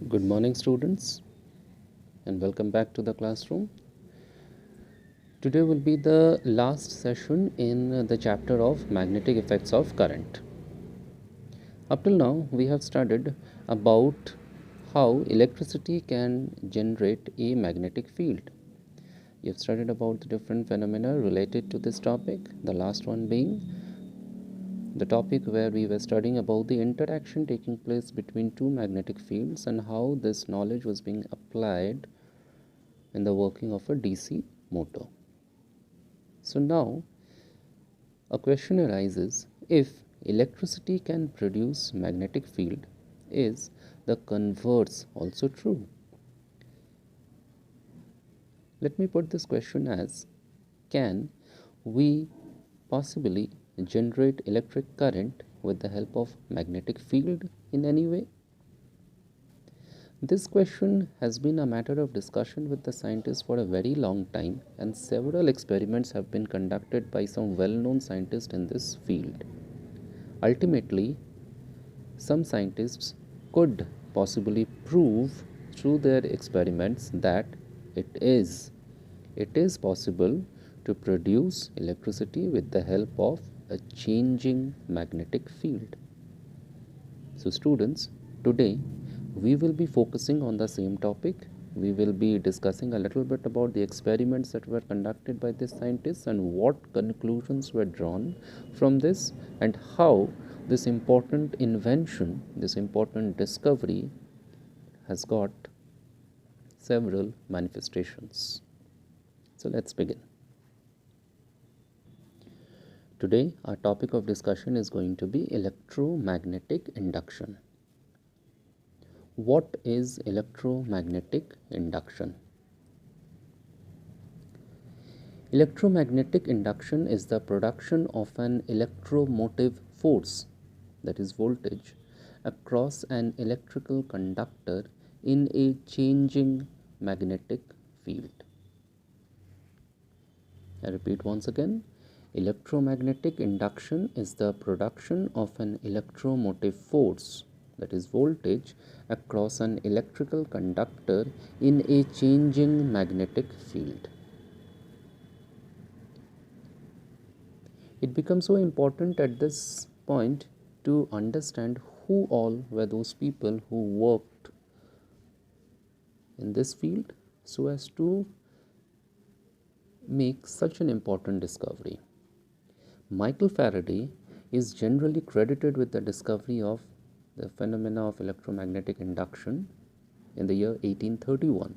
Good morning, students, and welcome back to the classroom. Today will be the last session in the chapter of magnetic effects of current. Up till now, we have studied about how electricity can generate a magnetic field. We have studied about the different phenomena related to this topic, the last one being the topic where we were studying about the interaction taking place between two magnetic fields and how this knowledge was being applied in the working of a DC motor. So now a question arises, if electricity can produce magnetic field, is the converse also true? Let me put this question as, can we possibly generate electric current with the help of magnetic field in any way? This question has been a matter of discussion with the scientists for a very long time, and several experiments have been conducted by some well-known scientists in this field. Ultimately, some scientists could possibly prove through their experiments that it is possible to produce electricity with the help of a changing magnetic field. So students, today we will be focusing on the same topic. We will be discussing a little bit about the experiments that were conducted by these scientists and what conclusions were drawn from this, and how this important invention, this important discovery has got several manifestations. So let's begin. Today our topic of discussion is going to be electromagnetic induction. What is electromagnetic induction? Electromagnetic induction is the production of an electromotive force, that is voltage, across an electrical conductor in a changing magnetic field. I repeat once again. Electromagnetic induction is the production of an electromotive force, that is voltage, across an electrical conductor in a changing magnetic field. It becomes so important at this point to understand who all were those people who worked in this field so as to make such an important discovery. Michael Faraday is generally credited with the discovery of the phenomena of electromagnetic induction in the year 1831,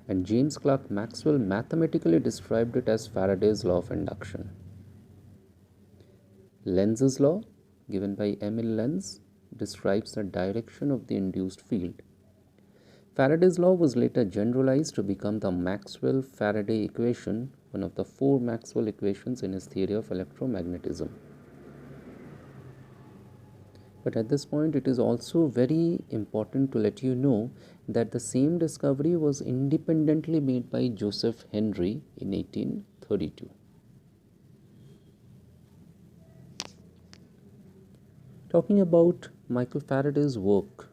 and James Clerk Maxwell mathematically described it as Faraday's law of induction. Lenz's law, given by Emil Lenz, describes the direction of the induced field. Faraday's law was later generalized to become the Maxwell-Faraday equation, one of the four Maxwell equations in his theory of electromagnetism. But at this point, it is also very important to let you know that the same discovery was independently made by Joseph Henry in 1832. Talking about Michael Faraday's work,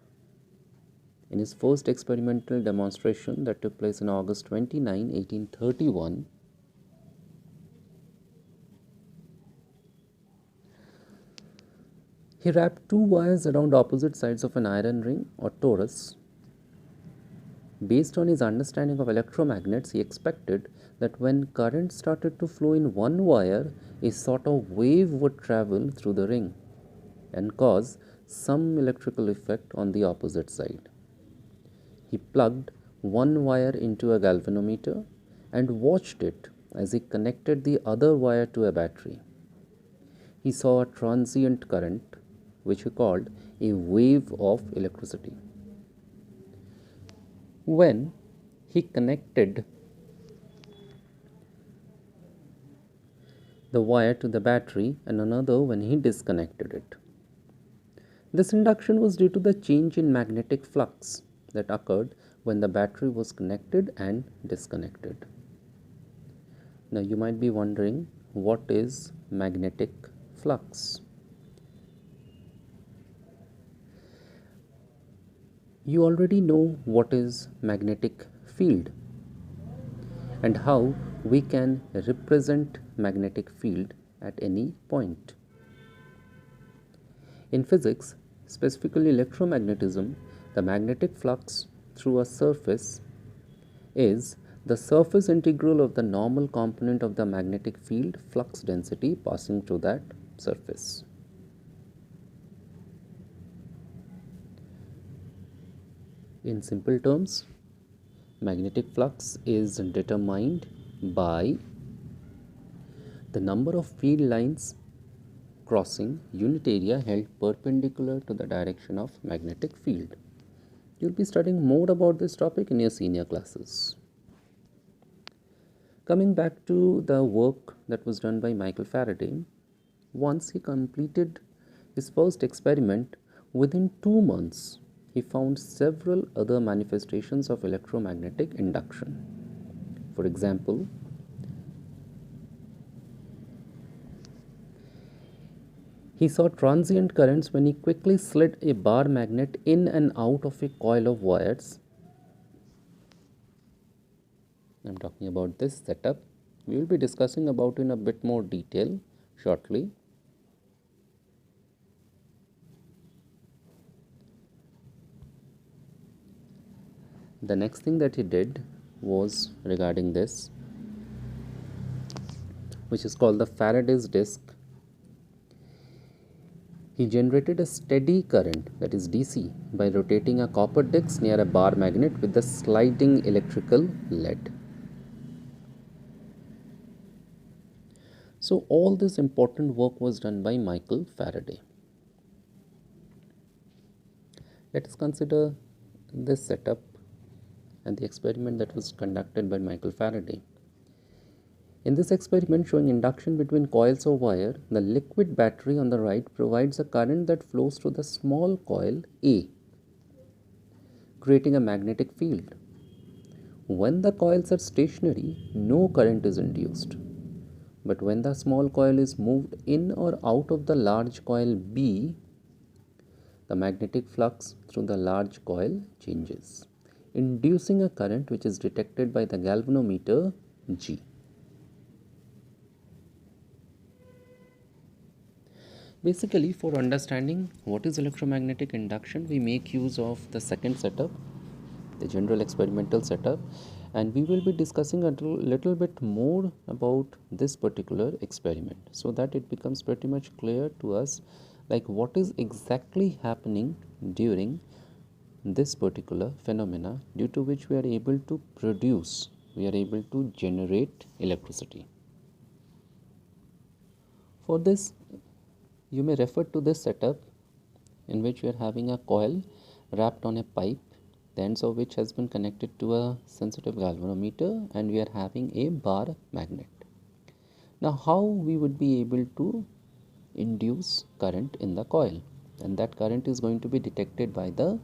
in his first experimental demonstration that took place on August 29, 1831, he wrapped two wires around opposite sides of an iron ring or torus. Based on his understanding of electromagnets, he expected that when current started to flow in one wire, a sort of wave would travel through the ring and cause some electrical effect on the opposite side. He plugged one wire into a galvanometer and watched it as he connected the other wire to a battery. He saw a transient current, which he called a wave of electricity. When he connected the wire to the battery and another when he disconnected it. This induction was due to the change in magnetic flux that occurred when the battery was connected and disconnected. Now you might be wondering, what is magnetic flux? You already know what is magnetic field and how we can represent magnetic field at any point. In physics, specifically electromagnetism, the magnetic flux through a surface is the surface integral of the normal component of the magnetic field flux density passing through that surface. In simple terms, magnetic flux is determined by the number of field lines crossing unit area held perpendicular to the direction of magnetic field. You'll be studying more about this topic in your senior classes. Coming back to the work that was done by Michael Faraday, once he completed his first experiment, within 2 months, he found several other manifestations of electromagnetic induction. For example, he saw transient currents when he quickly slid a bar magnet in and out of a coil of wires. I'm talking about this setup. We will be discussing about in a bit more detail shortly. The next thing that he did was regarding this, which is called the Faraday's disc. He generated a steady current, that is DC, by rotating a copper disc near a bar magnet with the sliding electrical lead. So all this important work was done by Michael Faraday. Let us consider this setup and the experiment that was conducted by Michael Faraday. In this experiment showing induction between coils of wire, the liquid battery on the right provides a current that flows through the small coil A, creating a magnetic field. When the coils are stationary, no current is induced. But when the small coil is moved in or out of the large coil B, the magnetic flux through the large coil changes, inducing a current which is detected by the galvanometer G. Basically, for understanding what is electromagnetic induction, we make use of the second setup, the general experimental setup, and we will be discussing a little bit more about this particular experiment so that it becomes pretty much clear to us like what is exactly happening during this particular phenomena due to which we are able to generate electricity. For this, you may refer to this setup in which we are having a coil wrapped on a pipe, the ends of which has been connected to a sensitive galvanometer, and we are having a bar magnet. Now, how we would be able to induce current in the coil, and that current is going to be detected by the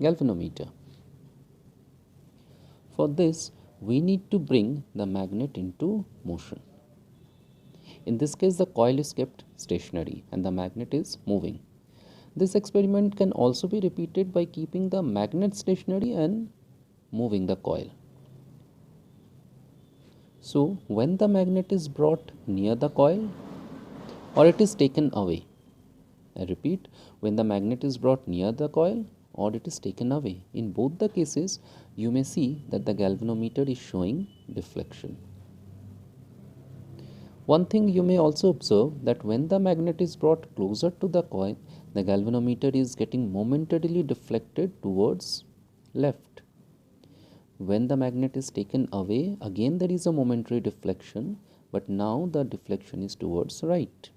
galvanometer. For this, we need to bring the magnet into motion. In this case, the coil is kept stationary and the magnet is moving. This experiment can also be repeated by keeping the magnet stationary and moving the coil. So, when the magnet is brought near the coil or it is taken away, I repeat, when the magnet is brought near the coil or it is taken away, in both the cases, you may see that the galvanometer is showing deflection. One thing you may also observe that when the magnet is brought closer to the coil, the galvanometer is getting momentarily deflected towards left. When the magnet is taken away, again there is a momentary deflection, but now the deflection is towards right.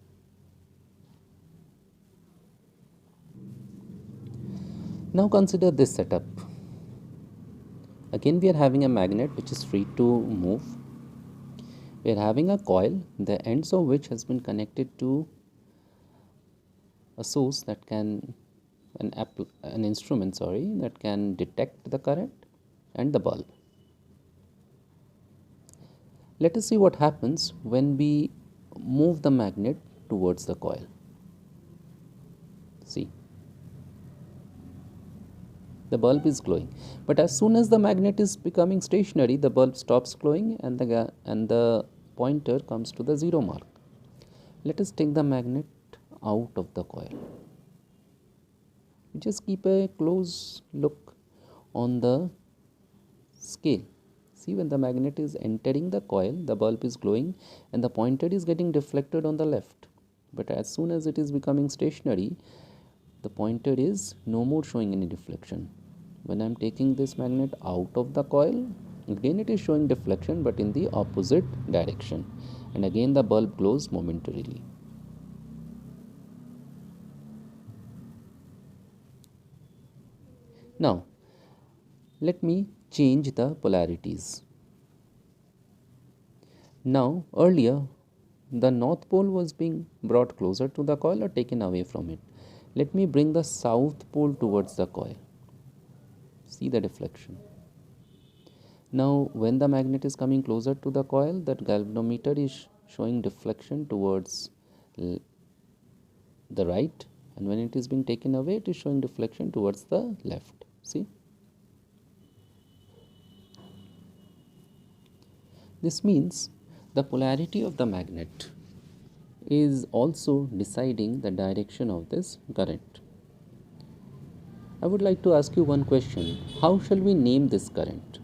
Now consider this setup. Again we are having a magnet which is free to move. We are having a coil, the ends of which has been connected to a source that can, an instrument that can detect the current, and the bulb. Let us see what happens when we move the magnet towards the coil. See. the bulb is glowing. But as soon as the magnet is becoming stationary, the bulb stops glowing and the pointer comes to the 0 mark. Let us take the magnet out of the coil. Just keep a close look on the scale. See, when the magnet is entering the coil, the bulb is glowing and the pointer is getting deflected on the left. But as soon as it is becoming stationary, the pointer is no more showing any deflection. When I am taking this magnet out of the coil, again it is showing deflection but in the opposite direction, and again the bulb glows momentarily. Now, let me change the polarities. Now, earlier, the north pole was being brought closer to the coil or taken away from it. Let me bring the south pole towards the coil. See the deflection. Now, when the magnet is coming closer to the coil, that galvanometer is showing deflection towards the right, and when it is being taken away, it is showing deflection towards the left. See? This means the polarity of the magnet is also deciding the direction of this current. I would like to ask you one question. How shall we name this current?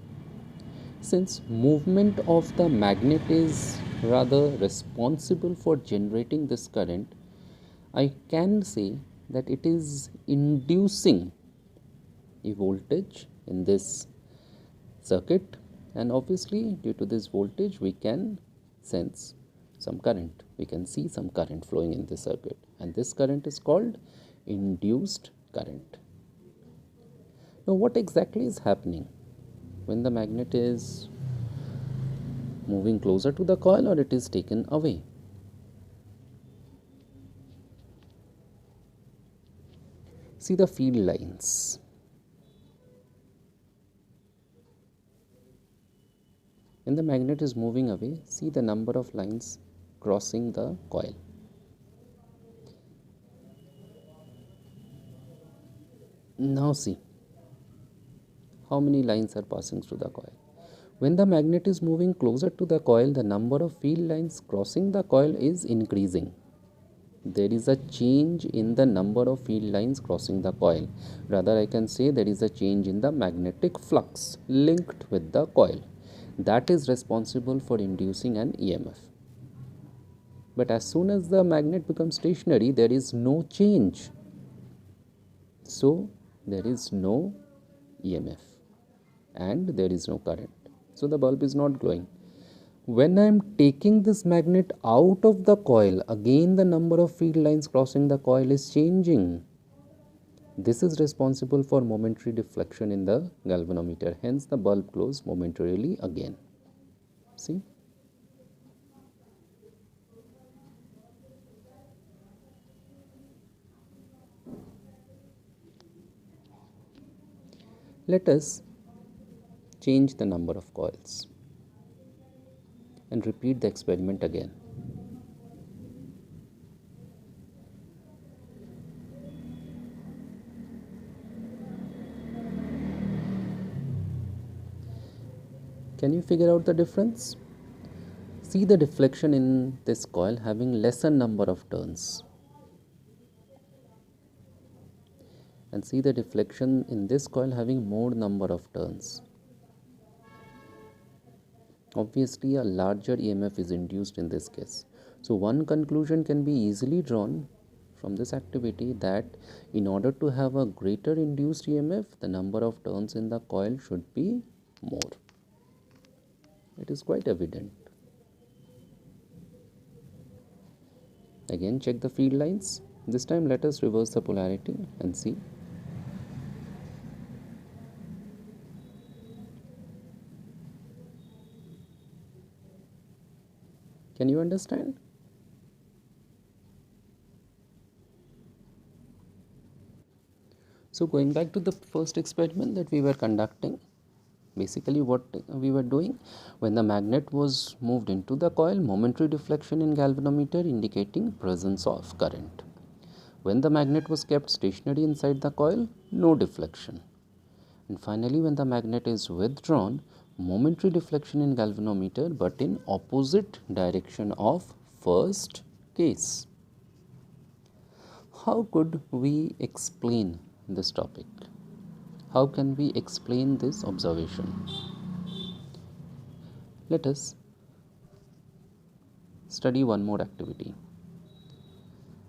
Since movement of the magnet is rather responsible for generating this current, I can say that it is inducing a voltage in this circuit, and obviously due to this voltage we can sense some current. We can see some current flowing in this circuit, and this current is called induced current. Now, what exactly is happening when the magnet is moving closer to the coil or it is taken away? See the field lines. When the magnet is moving away, see the number of lines crossing the coil. Now see how many lines are passing through the coil. When the magnet is moving closer to the coil, the number of field lines crossing the coil is increasing. There is a change in the number of field lines crossing the coil. Rather, I can say there is a change in the magnetic flux linked with the coil. That is responsible for inducing an EMF. But as soon as the magnet becomes stationary, there is no change. So, there is no EMF and there is no current. So, the bulb is not glowing. When I am taking this magnet out of the coil, again the number of field lines crossing the coil is changing. This is responsible for momentary deflection in the galvanometer. Hence, the bulb glows momentarily again. See? Let us change the number of coils and repeat the experiment again. Can you figure out the difference? See the deflection in this coil having lesser number of turns, and see the deflection in this coil having more number of turns. Obviously, a larger EMF is induced in this case. So, one conclusion can be easily drawn from this activity that in order to have a greater induced EMF, the number of turns in the coil should be more. It is quite evident. Again, check the field lines. This time, let us reverse the polarity and see. Can you understand? So, going back to the first experiment that we were conducting, basically what we were doing, when the magnet was moved into the coil, momentary deflection in galvanometer indicating presence of current. When the magnet was kept stationary inside the coil, no deflection. And finally, when the magnet is withdrawn, momentary deflection in galvanometer, but in opposite direction of first case. How could we explain this topic? How can we explain this observation? Let us study one more activity.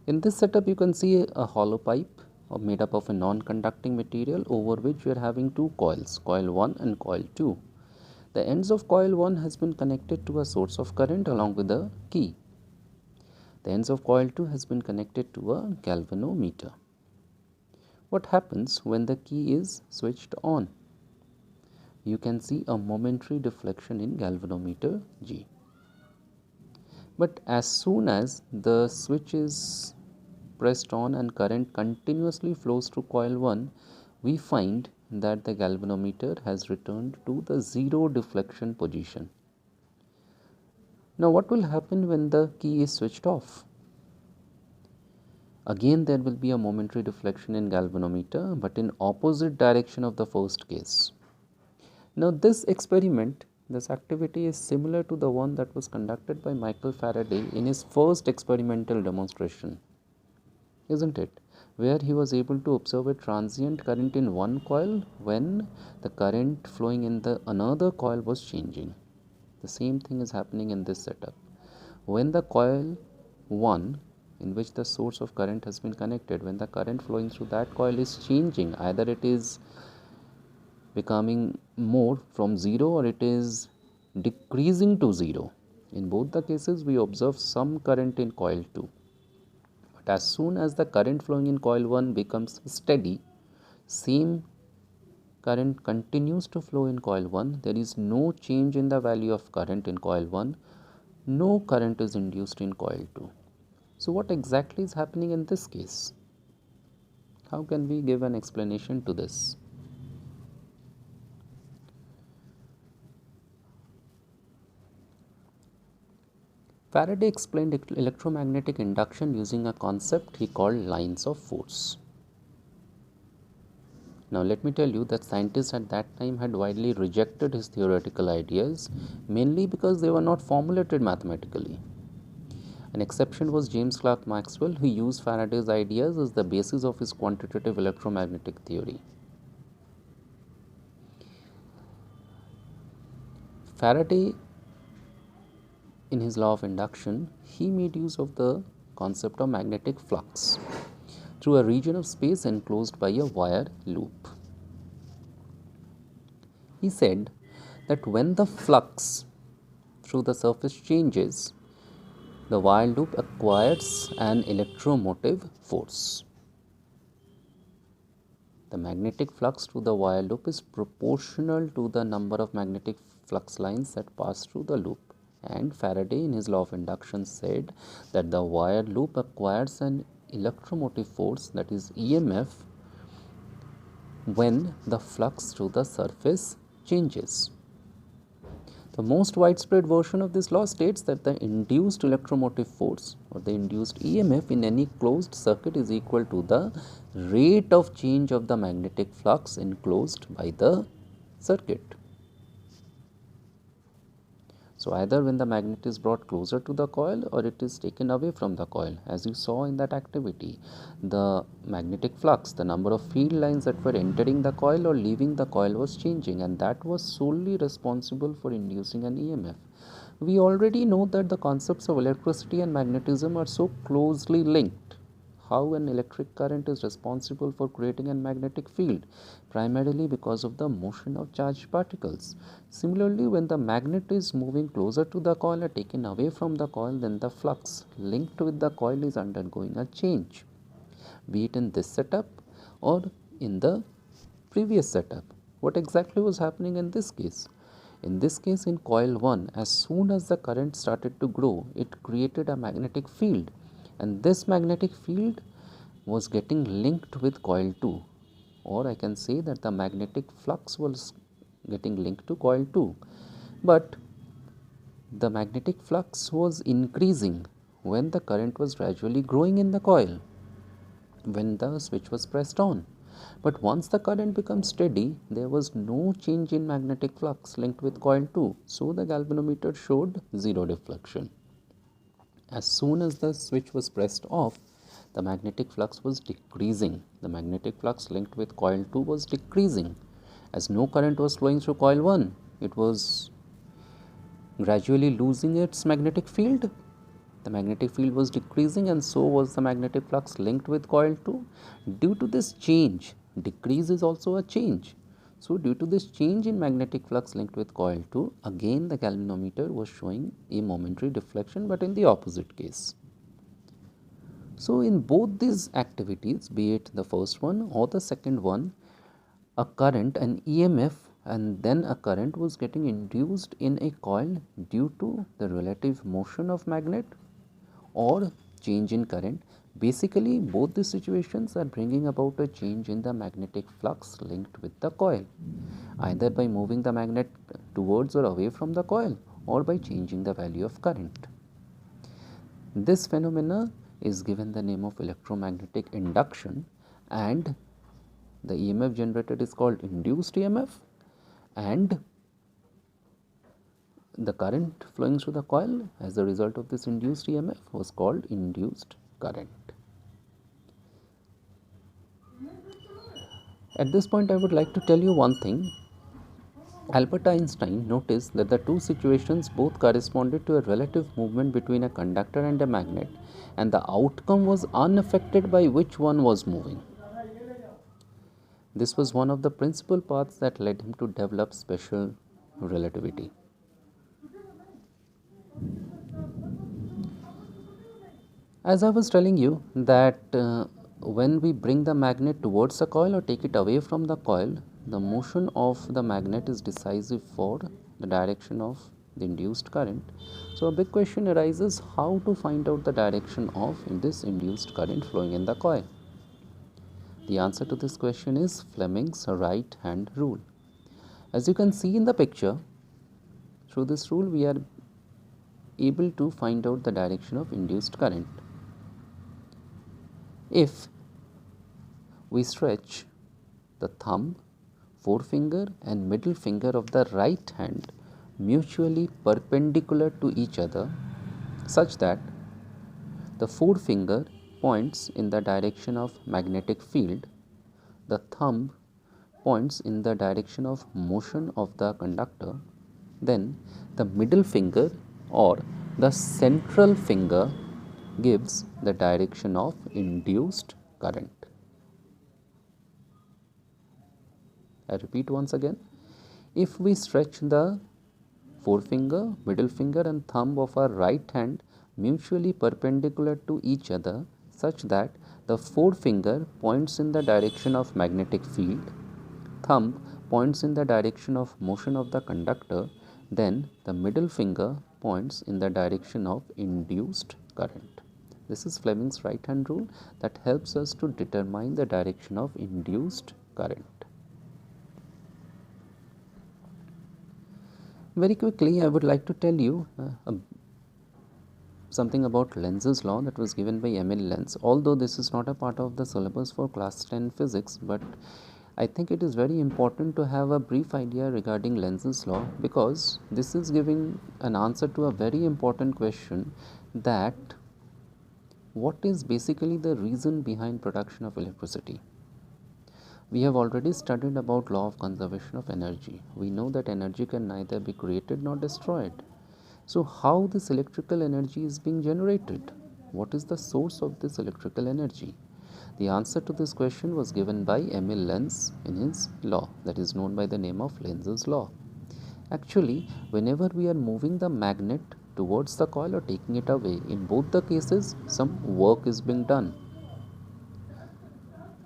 In this setup, you can see a hollow pipe made up of a non-conducting material over which we are having two coils, coil 1 and coil 2. The ends of coil 1 has been connected to a source of current along with a key. The ends of coil 2 has been connected to a galvanometer. What happens when the key is switched on? You can see a momentary deflection in galvanometer G. But as soon as the switch is pressed on and current continuously flows through coil 1, we find that the galvanometer has returned to the zero deflection position. Now what will happen when the key is switched off? Again there will be a momentary deflection in galvanometer, but in opposite direction of the first case. Now this experiment, this activity is similar to the one that was conducted by Michael Faraday in his first experimental demonstration, isn't it? Where he was able to observe a transient current in one coil when the current flowing in the another coil was changing. The same thing is happening in this setup. When the coil 1, in which the source of current has been connected, when the current flowing through that coil is changing, either it is becoming more from 0 or it is decreasing to 0. In both the cases, we observe some current in coil 2. But as soon as the current flowing in coil 1 becomes steady, same current continues to flow in coil 1. There is no change in the value of current in coil 1. No current is induced in coil 2. So what exactly is happening in this case? How can we give an explanation to this? Faraday explained electromagnetic induction using a concept he called lines of force. Now let me tell you that scientists at that time had widely rejected his theoretical ideas, mainly because they were not formulated mathematically. An exception was James Clerk Maxwell, who used Faraday's ideas as the basis of his quantitative electromagnetic theory. Faraday, in his law of induction, he made use of the concept of magnetic flux through a region of space enclosed by a wire loop. He said that when the flux through the surface changes, the wire loop acquires an electromotive force. The magnetic flux through the wire loop is proportional to the number of magnetic flux lines that pass through the loop. And Faraday, in his law of induction, said that the wire loop acquires an electromotive force, that is EMF, when the flux through the surface changes. The most widespread version of this law states that the induced electromotive force or the induced EMF in any closed circuit is equal to the rate of change of the magnetic flux enclosed by the circuit. So either when the magnet is brought closer to the coil or it is taken away from the coil. As you saw in that activity, the magnetic flux, the number of field lines that were entering the coil or leaving the coil was changing, and that was solely responsible for inducing an EMF. We already know that the concepts of electricity and magnetism are so closely linked. How an electric current is responsible for creating a magnetic field, primarily because of the motion of charged particles. Similarly, when the magnet is moving closer to the coil or taken away from the coil, then the flux linked with the coil is undergoing a change, be it in this setup or in the previous setup. What exactly was happening in this case? In this case, in coil 1, as soon as the current started to grow, it created a magnetic field, and this magnetic field was getting linked with coil 2, or I can say that the magnetic flux was getting linked to coil 2. But the magnetic flux was increasing when the current was gradually growing in the coil, when the switch was pressed on. But once the current becomes steady, there was no change in magnetic flux linked with coil 2, so the galvanometer showed zero deflection. As soon as the switch was pressed off, the magnetic flux was decreasing. The magnetic flux linked with coil 2 was decreasing. As no current was flowing through coil 1, it was gradually losing its magnetic field. The magnetic field was decreasing, and so was the magnetic flux linked with coil 2. Due to this change, decrease is also a change. So, due to this change in magnetic flux linked with coil 2, again the galvanometer was showing a momentary deflection, but in the opposite case. So, in both these activities, be it the first one or the second one, a current, an EMF, and then a current was getting induced in a coil due to the relative motion of magnet or change in current. Basically, both these situations are bringing about a change in the magnetic flux linked with the coil, either by moving the magnet towards or away from the coil or by changing the value of current. This phenomena is given the name of electromagnetic induction, and the EMF generated is called induced EMF, and the current flowing through the coil as a result of this induced EMF was called induced current. At this point, I would like to tell you one thing. Albert Einstein noticed that the two situations both corresponded to a relative movement between a conductor and a magnet, and the outcome was unaffected by which one was moving. This was one of the principal paths that led him to develop special relativity. As I was telling you that when we bring the magnet towards the coil or take it away from the coil, the motion of the magnet is decisive for the direction of the induced current. So a big question arises, how to find out the direction of this induced current flowing in the coil? The answer to this question is Fleming's right hand rule. As you can see in the picture, through this rule we are able to find out the direction of induced current. If we stretch the thumb, forefinger and middle finger of the right hand mutually perpendicular to each other, such that the forefinger points in the direction of magnetic field, the thumb points in the direction of motion of the conductor, then the middle finger or the central finger gives the direction of induced current. I repeat once again, if we stretch the forefinger, middle finger and thumb of our right hand mutually perpendicular to each other such that the forefinger points in the direction of magnetic field, thumb points in the direction of motion of the conductor, then the middle finger points in the direction of induced current. This is Fleming's right hand rule that helps us to determine the direction of induced current. Very quickly, I would like to tell you something about Lenzs Law that was given by Emil Lenz. Although this is not a part of the syllabus for class 10 physics, but I think it is very important to have a brief idea regarding Lenzs Law, because this is giving an answer to a very important question, that what is basically the reason behind production of electricity. We have already studied about law of conservation of energy. We know that energy can neither be created nor destroyed. So how this electrical energy is being generated? What is the source of this electrical energy? The answer to this question was given by Emil Lenz in his law that is known by the name of Lenz's law. Actually, whenever we are moving the magnet towards the coil or taking it away, in both the cases some work is being done.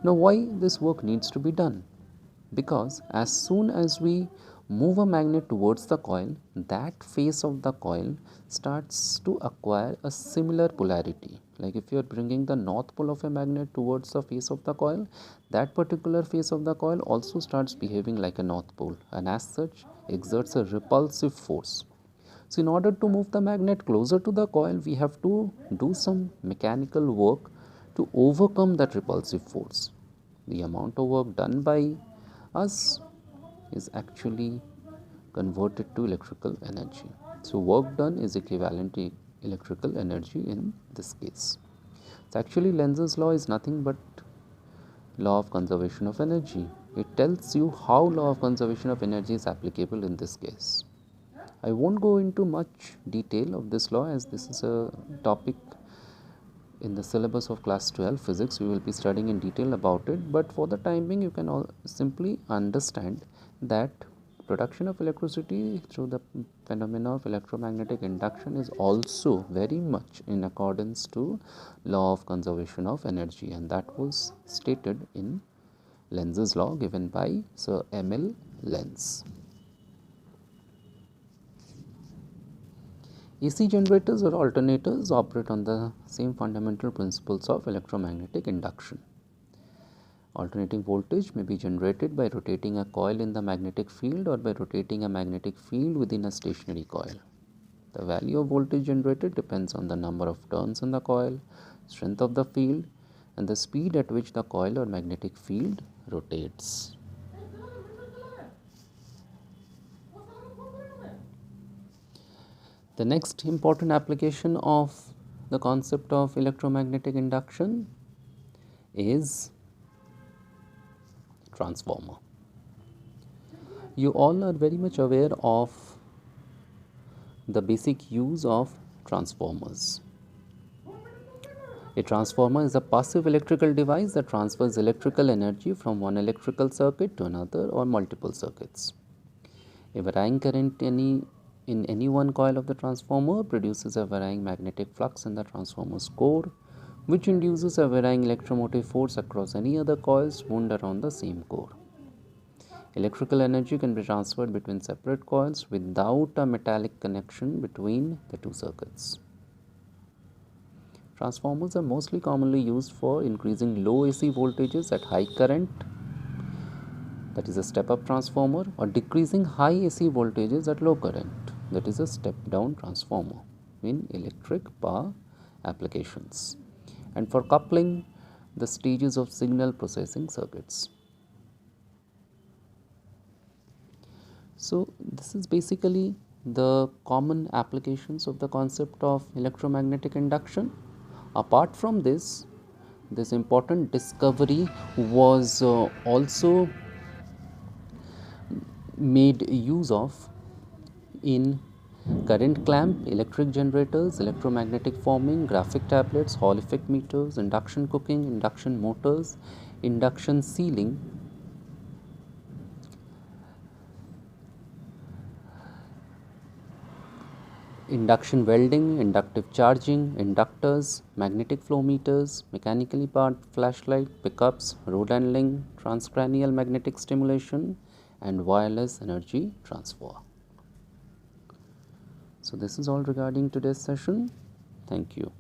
Now, why this work needs to be done? Because as soon as we move a magnet towards the coil, that face of the coil starts to acquire a similar polarity. Like if you are bringing the north pole of a magnet towards the face of the coil, that particular face of the coil also starts behaving like a north pole, and as such exerts a repulsive force. So in order to move the magnet closer to the coil, we have to do some mechanical work to overcome that repulsive force. The amount of work done by us is actually converted to electrical energy. So work done is equivalent to electrical energy in this case. So actually Lenz's law is nothing but law of conservation of energy. It tells you how law of conservation of energy is applicable in this case. I won't go into much detail of this law as this is a topic in the syllabus of class 12 physics. We will be studying in detail about it, but for the time being you can all simply understand that production of electricity through the phenomena of electromagnetic induction is also very much in accordance to law of conservation of energy, and that was stated in Lenz's law given by Sir Emil Lenz. AC generators or alternators operate on the same fundamental principles of electromagnetic induction. Alternating voltage may be generated by rotating a coil in the magnetic field or by rotating a magnetic field within a stationary coil. The value of voltage generated depends on the number of turns in the coil, strength of the field, and the speed at which the coil or magnetic field rotates. The next important application of the concept of electromagnetic induction is transformer. You all are very much aware of the basic use of transformers. A transformer is a passive electrical device that transfers electrical energy from one electrical circuit to another or multiple circuits. A varying current in any one coil of the transformer produces a varying magnetic flux in the transformer's core, which induces a varying electromotive force across any other coils wound around the same core. Electrical energy can be transferred between separate coils without a metallic connection between the two circuits. Transformers are mostly commonly used for increasing low AC voltages at high current, that is a step-up transformer, or decreasing high AC voltages at low current, that is a step-down transformer in electric power applications, and for coupling the stages of signal processing circuits. So this is basically the common applications of the concept of electromagnetic induction. Apart from this important discovery was also made use of in current clamp, electric generators, electromagnetic forming, graphic tablets, Hall effect meters, induction cooking, induction motors, induction sealing, induction welding, inductive charging, inductors, magnetic flow meters, mechanically powered flashlight, pickups, road handling, transcranial magnetic stimulation, and wireless energy transfer. So this is all regarding today's session. Thank you.